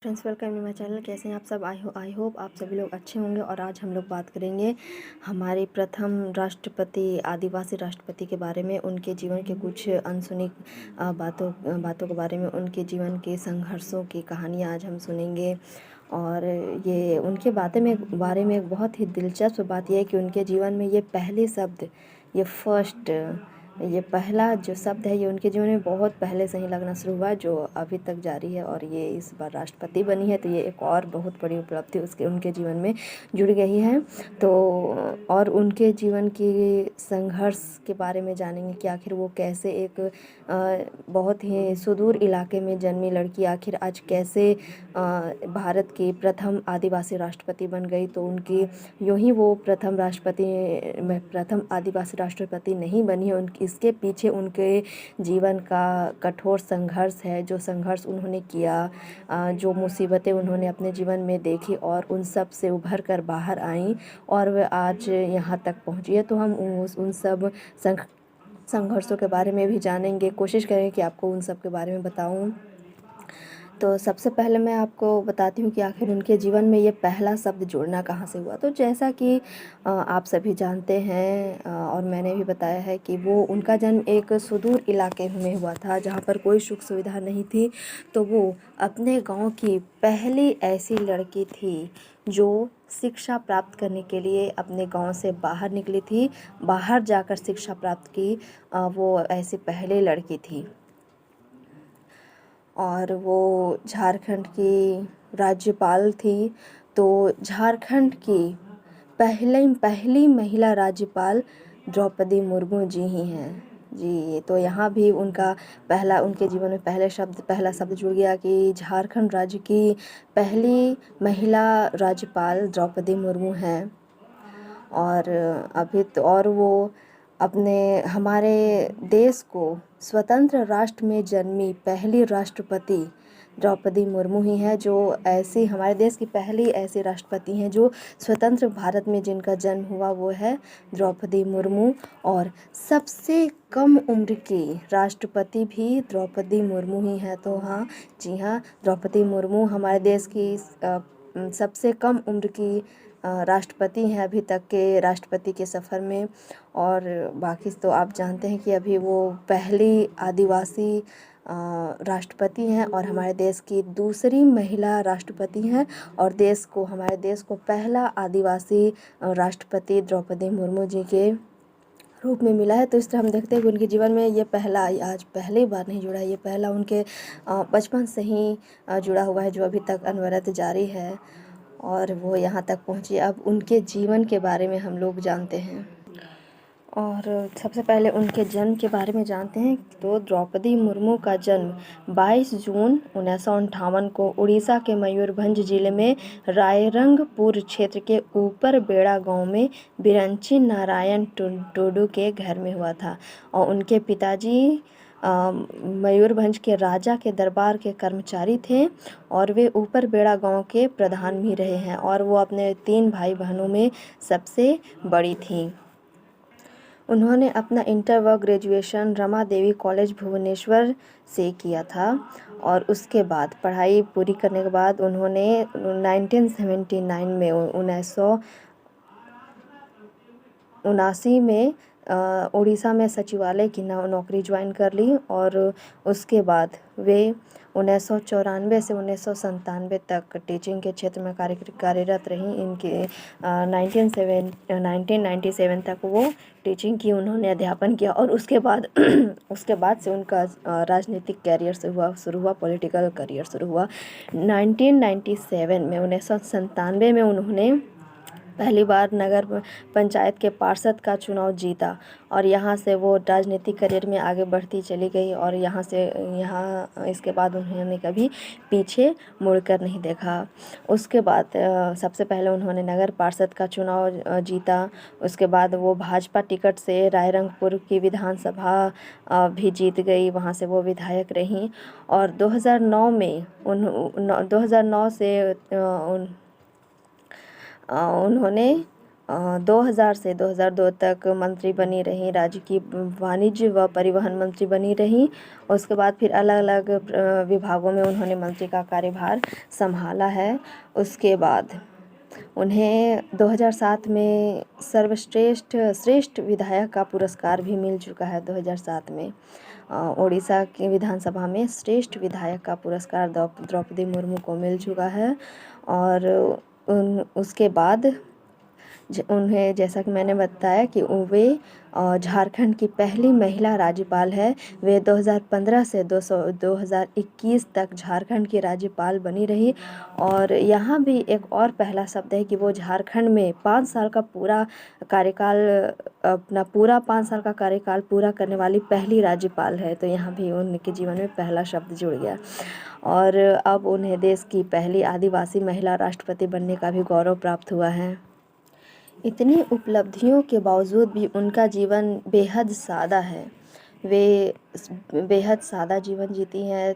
Friends, welcome to my channel. कैसे हैं आप सब? आई होप आप सभी लोग अच्छे होंगे। और आज हम लोग बात करेंगे हमारे प्रथम राष्ट्रपति, आदिवासी राष्ट्रपति के बारे में, उनके जीवन के कुछ अनसुनी बातों के बारे में, उनके जीवन के संघर्षों की कहानियाँ आज हम सुनेंगे। और ये उनके बारे में एक बहुत ही दिलचस्प बात यह है कि उनके जीवन में ये पहले शब्द, ये पहला जो शब्द है, ये उनके जीवन में बहुत पहले से ही लगना शुरू हुआ, जो अभी तक जारी है। और ये इस बार राष्ट्रपति बनी है, तो ये एक और बहुत बड़ी उपलब्धि उनके जीवन में जुड़ गई है। तो और उनके जीवन की संघर्ष के बारे में जानेंगे कि आखिर वो कैसे एक बहुत ही सुदूर इलाके में जन्मी लड़की आखिर आज कैसे भारत की प्रथम आदिवासी राष्ट्रपति बन गई। तो उनकी यूँ ही वो प्रथम आदिवासी राष्ट्रपति नहीं बनी है, इसके पीछे उनके जीवन का कठोर संघर्ष है। जो संघर्ष उन्होंने किया, जो मुसीबतें उन्होंने अपने जीवन में देखी और उन सब से उभर कर बाहर आई और वे आज यहाँ तक पहुँची है। तो हम उन सब संघर्षों के बारे में भी जानेंगे, कोशिश करेंगे कि आपको उन सब के बारे में बताऊं। तो सबसे पहले मैं आपको बताती हूँ कि आखिर उनके जीवन में ये पहला शब्द जुड़ना कहाँ से हुआ। तो जैसा कि आप सभी जानते हैं और मैंने भी बताया है कि वो उनका जन्म एक सुदूर इलाके में हुआ था, जहाँ पर कोई सुख सुविधा नहीं थी। तो वो अपने गांव की पहली ऐसी लड़की थी जो शिक्षा प्राप्त करने के लिए अपने गांव से बाहर निकली थी, बाहर जाकर शिक्षा प्राप्त की। वो ऐसी पहली लड़की थी और वो झारखंड की राज्यपाल थी। तो झारखंड की पहली महिला राज्यपाल द्रौपदी मुर्मू जी ही हैं जी। तो यहाँ भी उनके जीवन में पहला शब्द जुड़ गया कि झारखंड राज्य की पहली महिला राज्यपाल द्रौपदी मुर्मू हैं। और वो अपने हमारे देश को स्वतंत्र राष्ट्र में जन्मी पहली राष्ट्रपति द्रौपदी मुर्मू ही है, जो ऐसी हमारे देश की पहली ऐसी राष्ट्रपति हैं जो स्वतंत्र भारत में जिनका जन्म हुआ, वो है द्रौपदी मुर्मू। और सबसे कम उम्र की राष्ट्रपति भी द्रौपदी मुर्मू ही है। तो हाँ जी हाँ, द्रौपदी मुर्मू हमारे देश की सबसे कम उम्र की राष्ट्रपति हैं अभी तक के राष्ट्रपति के सफ़र में। और बाकी तो आप जानते हैं कि अभी वो पहली आदिवासी राष्ट्रपति हैं और हमारे देश की दूसरी महिला राष्ट्रपति हैं। और हमारे देश को पहला आदिवासी राष्ट्रपति द्रौपदी मुर्मू जी के रूप में मिला है। तो इस तरह हम देखते हैं कि उनके जीवन में ये आज पहली बार नहीं जुड़ा है, ये पहला उनके बचपन से ही जुड़ा हुआ है, जो अभी तक अनवरत जारी है और वो यहाँ तक पहुँची। अब उनके जीवन के बारे में हम लोग जानते हैं और सबसे पहले उनके जन्म के बारे में जानते हैं। तो द्रौपदी मुर्मू का जन्म 22 जून 1958 को उड़ीसा के मयूरभंज जिले में रायरंगपुर क्षेत्र के ऊपर बेड़ा गांव में बिरंची नारायण टुडू के घर में हुआ था। और उनके पिताजी मयूरभंज के राजा के दरबार के कर्मचारी थे और वे ऊपर बेड़ा गांव के प्रधान भी रहे हैं। और वो अपने 3 भाई बहनों में सबसे बड़ी थी। उन्होंने अपना इंटर व ग्रेजुएशन रमा देवी कॉलेज भुवनेश्वर से किया था। और उसके बाद पढ़ाई पूरी करने के बाद उन्होंने 1979 में 1979 में उड़ीसा में सचिवालय की नौकरी ज्वाइन कर ली। और उसके बाद वे 1994 से 1997 तक टीचिंग के क्षेत्र में कार्यरत रहीं। इनके 1997 तक वो टीचिंग की, उन्होंने अध्यापन किया। और उसके बाद से उनका राजनीतिक कैरियर शुरू हुआ, पॉलिटिकल करियर शुरू हुआ। 1997 में उन्होंने पहली बार नगर पंचायत के पार्षद का चुनाव जीता और यहाँ से वो राजनीतिक करियर में आगे बढ़ती चली गई। और यहाँ इसके बाद उन्होंने कभी पीछे मुड़कर नहीं देखा। उसके बाद सबसे पहले उन्होंने नगर पार्षद का चुनाव जीता। उसके बाद वो भाजपा टिकट से रायरंगपुर की विधानसभा भी जीत गई, वहाँ से वो विधायक रहीं। और 2009 से उन्होंने 2000 से 2002 तक मंत्री बनी रहीं, राज्य की वाणिज्य व परिवहन मंत्री बनी रहीं। उसके बाद फिर अलग अलग विभागों में उन्होंने मंत्री का कार्यभार संभाला है। उसके बाद उन्हें 2007 में श्रेष्ठ विधायक का पुरस्कार भी मिल चुका है। 2007 में उड़ीसा की विधानसभा में श्रेष्ठ विधायक का पुरस्कार द्रौपदी मुर्मू को मिल चुका है। और उसके बाद उन्हें, जैसा कि मैंने बताया कि वे झारखंड की पहली महिला राज्यपाल है। वे 2015 से 2021 तक झारखंड की राज्यपाल बनी रही। और यहाँ भी एक और पहला शब्द है कि वो झारखंड में 5 साल का पूरा कार्यकाल, अपना पूरा 5 साल का कार्यकाल पूरा करने वाली पहली राज्यपाल है। तो यहाँ भी उनके जीवन में पहला शब्द जुड़ गया। और अब उन्हें देश की पहली आदिवासी महिला राष्ट्रपति बनने का भी गौरव प्राप्त हुआ है। इतनी उपलब्धियों के बावजूद भी उनका जीवन बेहद सादा है। वे बेहद सादा जीवन जीती हैं।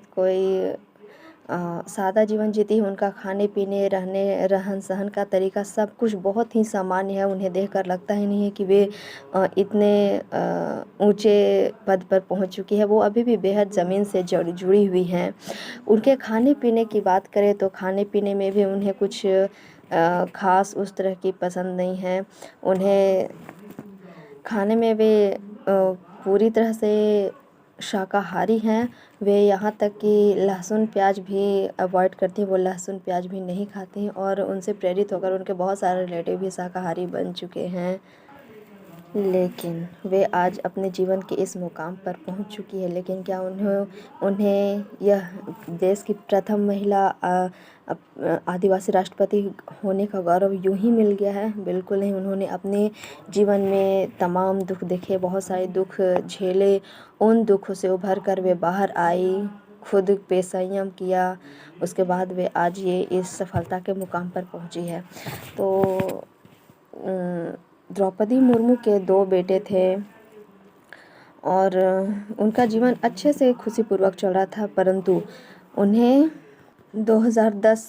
सादा जीवन जीती है। उनका खाने पीने, रहन सहन का तरीका सब कुछ बहुत ही सामान्य है। उन्हें देखकर लगता ही नहीं है कि वे इतने ऊंचे पद पर पहुंच चुकी है। वो अभी भी बेहद ज़मीन से जुड़ी हुई हैं। उनके खाने पीने की बात करें तो खाने पीने में भी उन्हें कुछ ख़ास उस तरह की पसंद नहीं है। उन्हें खाने में वे पूरी तरह से शाकाहारी हैं। वे यहाँ तक कि लहसुन प्याज भी अवॉइड करती हैं। वो लहसुन प्याज भी नहीं खाती हैं। और उनसे प्रेरित होकर उनके बहुत सारे रिलेटिव भी शाकाहारी बन चुके हैं। लेकिन वे आज अपने जीवन के इस मुकाम पर पहुंच चुकी है। लेकिन क्या उन्हें यह देश की प्रथम महिला आदिवासी राष्ट्रपति होने का गौरव यूं ही मिल गया है? बिल्कुल नहीं। उन्होंने अपने जीवन में तमाम दुख देखे, बहुत सारे दुख झेले। उन दुखों से उभर कर वे बाहर आई, खुद पे संयम किया। उसके बाद वे आज ये इस सफलता के मुकाम पर पहुंची है। तो द्रौपदी मुर्मू के 2 बेटे थे और उनका जीवन अच्छे से खुशीपूर्वक चल रहा था। परंतु उन्हें 2010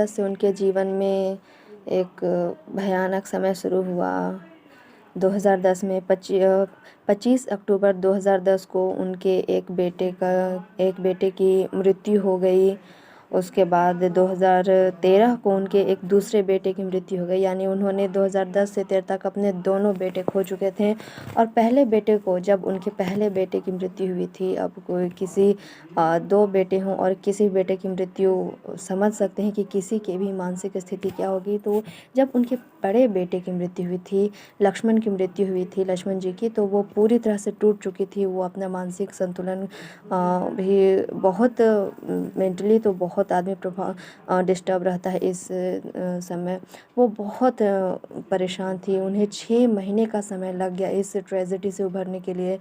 से उनके जीवन में एक भयानक समय शुरू हुआ। 2010 में 25 अक्टूबर 2010 को उनके एक बेटे की मृत्यु हो गई। उसके बाद 2013 को उनके एक दूसरे बेटे की मृत्यु हो गई। यानी उन्होंने 2010 से 13 तक अपने दोनों बेटे खो चुके थे। और पहले बेटे को, जब उनके पहले बेटे की मृत्यु हुई थी, अब कोई किसी 2 बेटे हों और किसी बेटे की मृत्यु, समझ सकते हैं कि किसी की भी मानसिक स्थिति क्या होगी। तो जब उनके बड़े बेटे की मृत्यु हुई थी, लक्ष्मण की मृत्यु हुई थी, लक्ष्मण जी की, तो वो पूरी तरह से टूट चुकी थी। वो अपना मानसिक संतुलन भी बहुत, मेंटली तो बहुत आदमी डिस्टर्ब रहता है इस समय। वो बहुत परेशान थी। उन्हें 6 महीने का समय लग गया इस ट्रेजेडी से उभरने के लिए।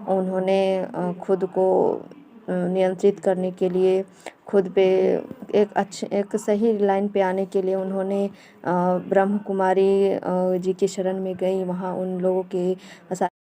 उन्होंने खुद को नियंत्रित करने के लिए, खुद पे एक सही लाइन पे आने के लिए उन्होंने ब्रह्म कुमारी जी की शरण में गई। वहाँ उन लोगों के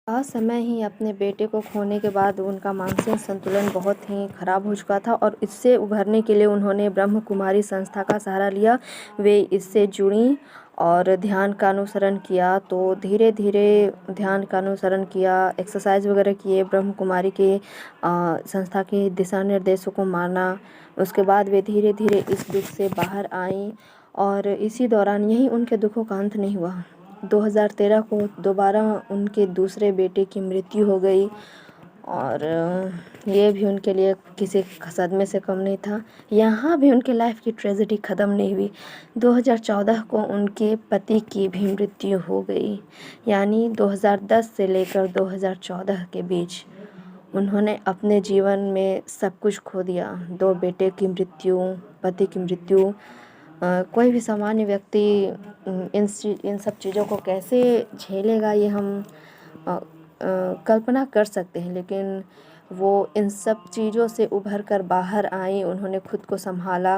समय ही अपने बेटे को खोने के बाद उनका मानसिक संतुलन बहुत ही ख़राब हो चुका था। और इससे उभरने के लिए उन्होंने ब्रह्म कुमारी संस्था का सहारा लिया। वे इससे जुड़ी और ध्यान का अनुसरण किया। तो धीरे धीरे ध्यान का अनुसरण किया, एक्सरसाइज वगैरह किए, ब्रह्म कुमारी के संस्था के दिशा निर्देशों को माना। उसके बाद वे धीरे धीरे इस दुख से बाहर आईं। और इसी दौरान यही उनके दुखों का अंत नहीं हुआ। 2013 को दोबारा उनके दूसरे बेटे की मृत्यु हो गई। और ये भी उनके लिए किसी सदमे से कम नहीं था। यहाँ भी उनके लाइफ की ट्रेजेडी ख़त्म नहीं हुई। 2014 को उनके पति की भी मृत्यु हो गई। यानी 2010 से लेकर 2014 के बीच उन्होंने अपने जीवन में सब कुछ खो दिया। 2 बेटे की मृत्यु, पति की मृत्यु। कोई भी सामान्य व्यक्ति इन सब चीज़ों को कैसे झेलेगा, ये हम कल्पना कर सकते हैं। लेकिन वो इन सब चीज़ों से उभर कर बाहर आई, उन्होंने खुद को संभाला।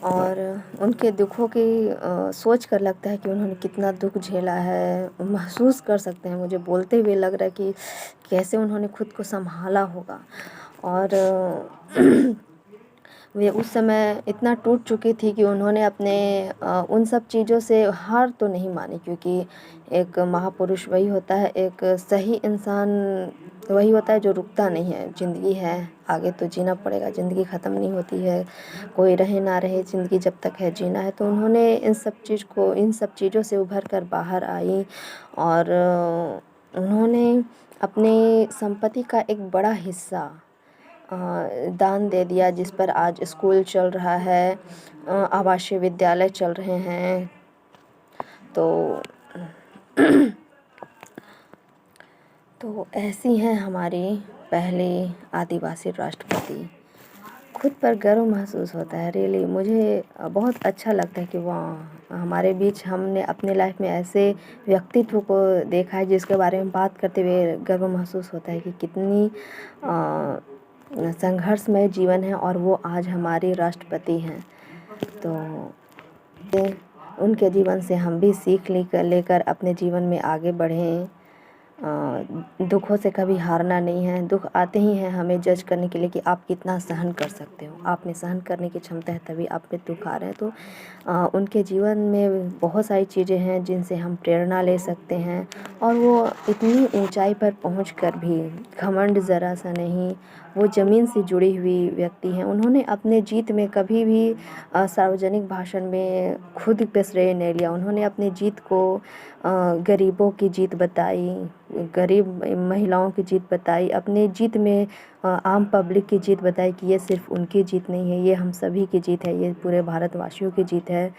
और उनके दुखों की सोच कर लगता है कि उन्होंने कितना दुख झेला है, महसूस कर सकते हैं। मुझे बोलते हुए लग रहा है कि कैसे उन्होंने खुद को संभाला होगा। और वे उस समय इतना टूट चुकी थी कि उन्होंने अपने उन सब चीज़ों से हार तो नहीं मानी, क्योंकि एक महापुरुष वही होता है, एक सही इंसान वही होता है जो रुकता नहीं है। ज़िंदगी है, आगे तो जीना पड़ेगा, ज़िंदगी ख़त्म नहीं होती है, कोई रहे ना रहे, ज़िंदगी जब तक है जीना है। तो उन्होंने इन सब चीज़ों से उभर कर बाहर आई और उन्होंने अपनी संपत्ति का एक बड़ा हिस्सा दान दे दिया, जिस पर आज स्कूल चल रहा है, आवासीय विद्यालय चल रहे हैं। तो तो ऐसी हैं हमारी पहले आदिवासी राष्ट्रपति। खुद पर गर्व महसूस होता है, रियली मुझे बहुत अच्छा लगता है कि वाह, हमारे बीच हमने अपने लाइफ में ऐसे व्यक्तित्व को देखा है जिसके बारे में बात करते हुए गर्व महसूस होता है कि कितनी संघर्षमय जीवन है, और वो आज हमारे राष्ट्रपति हैं। तो उनके जीवन से हम भी सीख लेकर अपने जीवन में आगे बढ़ें। दुखों से कभी हारना नहीं है। दुख आते ही हैं हमें जज करने के लिए कि आप कितना सहन कर सकते हो, आप में सहन करने की क्षमता है तभी आप पे दुख आ रहे हैं। तो उनके जीवन में बहुत सारी चीज़ें हैं जिनसे हम प्रेरणा ले सकते हैं, और वो इतनी ऊंचाई पर पहुंचकर भी घमंड ज़रा सा नहीं, वो ज़मीन से जुड़ी हुई व्यक्ति हैं। उन्होंने अपने जीत में कभी भी सार्वजनिक भाषण में खुद पे श्रेय नहीं लिया। उन्होंने अपनी जीत को गरीबों की जीत बताई, गरीब महिलाओं की जीत बताई, अपने जीत में आम पब्लिक की जीत बताई कि ये सिर्फ उनकी जीत नहीं है, ये हम सभी की जीत है, ये पूरे भारतवासियों की जीत है।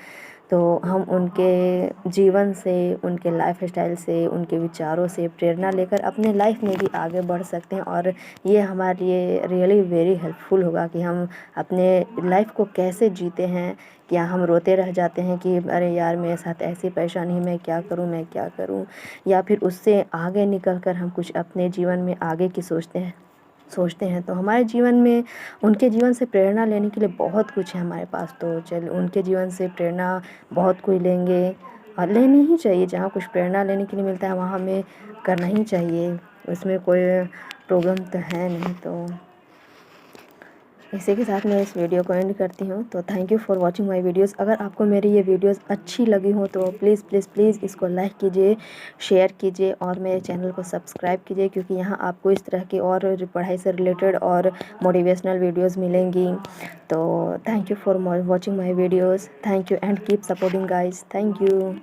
तो हम उनके जीवन से, उनके लाइफ स्टाइल से, उनके विचारों से प्रेरणा लेकर अपने लाइफ में भी आगे बढ़ सकते हैं, और ये हमारे लिए रियली वेरी हेल्पफुल होगा कि हम अपने लाइफ को कैसे जीते हैं। क्या हम रोते रह जाते हैं कि अरे यार मेरे साथ ऐसी परेशानी है, मैं क्या करूं, या फिर उससे आगे निकल कर हम कुछ अपने जीवन में आगे की सोचते हैं। तो हमारे जीवन में उनके जीवन से प्रेरणा लेने के लिए बहुत कुछ है हमारे पास। तो चल उनके जीवन से प्रेरणा बहुत कुछ लेंगे, और लेनी ही चाहिए। जहाँ कुछ प्रेरणा लेने के लिए मिलता है वहाँ हमें करना ही चाहिए, उसमें कोई प्रॉब्लम तो है नहीं। तो इसी के साथ मैं इस वीडियो को एंड करती हूँ। तो thank you for watching my videos. अगर आपको मेरी ये वीडियोस अच्छी लगी हो तो प्लीज़ प्लीज़ प्लीज़ इसको लाइक कीजिए, शेयर कीजिए, और मेरे चैनल को सब्सक्राइब कीजिए, क्योंकि यहाँ आपको इस तरह की और पढ़ाई से रिलेटेड और मोटिवेशनल वीडियोज़ मिलेंगी। तो thank you for watching my videos, thank you and keep supporting guys, thank you.